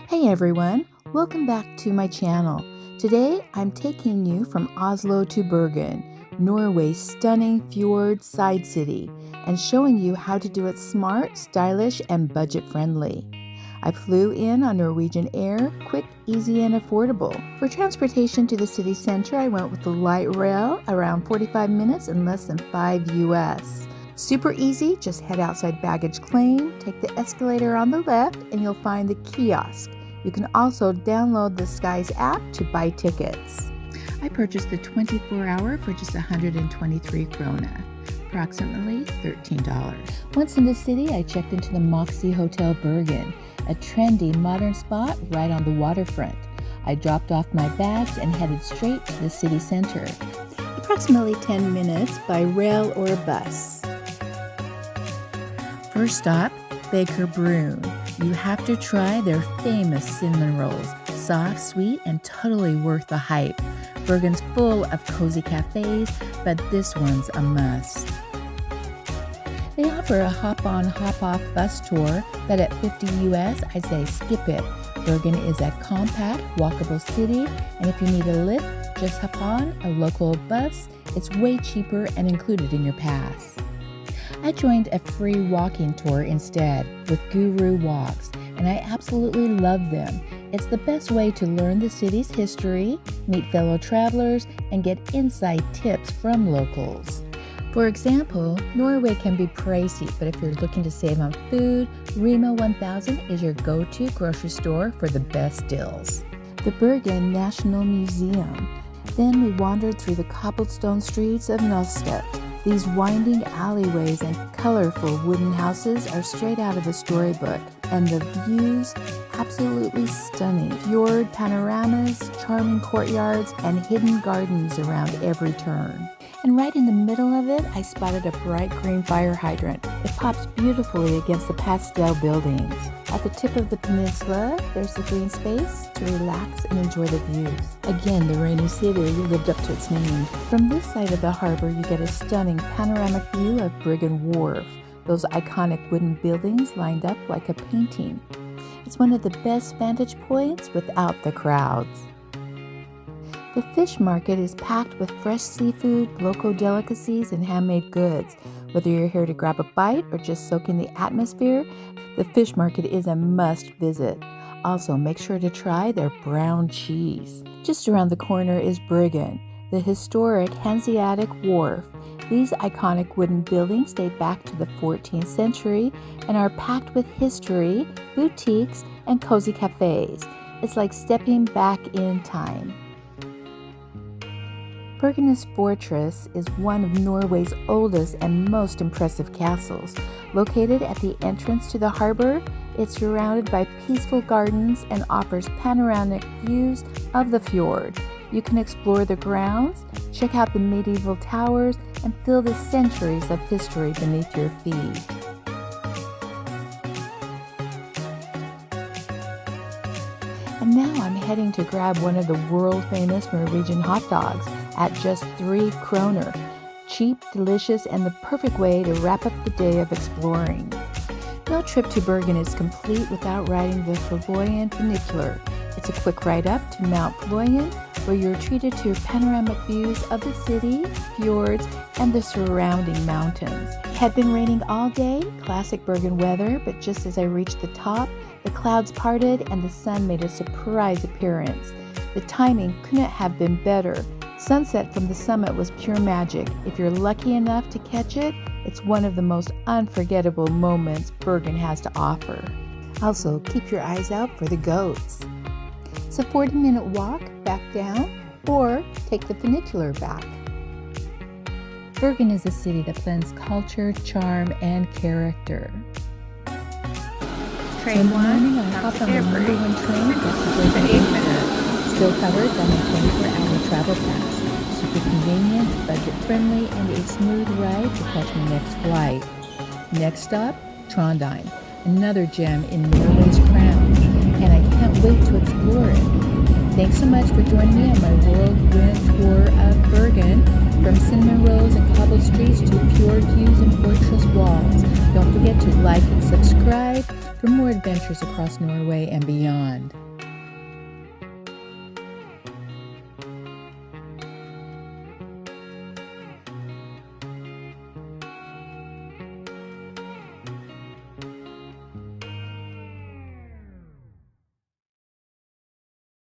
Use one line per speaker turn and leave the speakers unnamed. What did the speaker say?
Hey everyone, welcome back to my channel. Today I'm taking you from Oslo to Bergen, Norway's stunning fjord side city, and showing you how to do it smart, stylish, and budget friendly. I flew in on Norwegian Air, quick, easy, and affordable. For transportation to the city center, I went with the light rail, around 45 minutes and less than $5 US. Super easy, just head outside baggage claim, take the escalator on the left, and you'll find the kiosk. You can also download the Skies app to buy tickets. I purchased the 24-hour for just 123 krona, approximately $13. Once in the city, I checked into the Moxie Hotel Bergen, a trendy modern spot right on the waterfront. I dropped off my bags and headed straight to the city center, approximately 10 minutes by rail or bus. First stop, Baker Brun. You have to try their famous cinnamon rolls. Soft, sweet, and totally worth the hype. Bergen's full of cozy cafes, but this one's a must. They offer a hop-on, hop-off bus tour, but at 50 US, I say skip it. Bergen is a compact, walkable city, and if you need a lift, just hop on a local bus. It's way cheaper and included in your pass. I joined a free walking tour instead with Guru Walks, and I absolutely love them. It's the best way to learn the city's history, meet fellow travelers, and get inside tips from locals. For example, Norway can be pricey, but if you're looking to save on food, Rema 1000 is your go-to grocery store for the best deals. The Bergen National Museum. Then we wandered through the cobblestone streets of Nostet. These winding alleyways and colorful wooden houses are straight out of a storybook, and the views absolutely stunning. Fjord panoramas, charming courtyards, and hidden gardens around every turn. And right in the middle of it, I spotted a bright green fire hydrant. It pops beautifully against the pastel buildings. At the tip of the peninsula, there's the green space to relax and enjoy the views. Again, the rainy city lived up to its name. From this side of the harbor, you get a stunning panoramic view of Bergen Wharf, those iconic wooden buildings lined up like a painting. It's one of the best vantage points without the crowds. The fish market is packed with fresh seafood, local delicacies, and handmade goods. Whether you're here to grab a bite or just soak in the atmosphere, the fish market is a must visit. Also, make sure to try their brown cheese. Just around the corner is Bergen, the historic Hanseatic Wharf. These iconic wooden buildings date back to the 14th century and are packed with history, boutiques, and cozy cafes. It's like stepping back in time. Bergenhus Fortress is one of Norway's oldest and most impressive castles. Located at the entrance to the harbor, it's surrounded by peaceful gardens and offers panoramic views of the fjord. You can explore the grounds, check out the medieval towers, and feel the centuries of history beneath your feet. And now I'm heading to grab one of the world-famous Norwegian hot dogs at just 3 kroner. Cheap, delicious, and the perfect way to wrap up the day of exploring. No trip to Bergen is complete without riding the Fløibanen Funicular. It's a quick ride up to Mount Fløyen, where you're treated to panoramic views of the city, fjords, and the surrounding mountains. It had been raining all day, classic Bergen weather, but just as I reached the top, the clouds parted and the sun made a surprise appearance. The timing couldn't have been better. Sunset from the summit was pure magic. If you're lucky enough to catch it, it's one of the most unforgettable moments Bergen has to offer. Also, keep your eyes out for the goats. It's a 40-minute walk back down, or take the funicular back. Bergen is a city that blends culture, charm, and character.
Train 1,
I hopped on the number 1 train that's to Bergen. Still covered by my 24-hour travel pass. Super convenient, budget-friendly, and a smooth ride to catch my next flight. Next stop, Trondheim, another gem in Norway's crown, and I can't wait to explore it. Thanks so much for joining me on my whirlwind tour of Bergen, from cinnamon rolls and cobbled streets to fjord views and fortress walls. Don't forget to like and subscribe. for more adventures across Norway and beyond.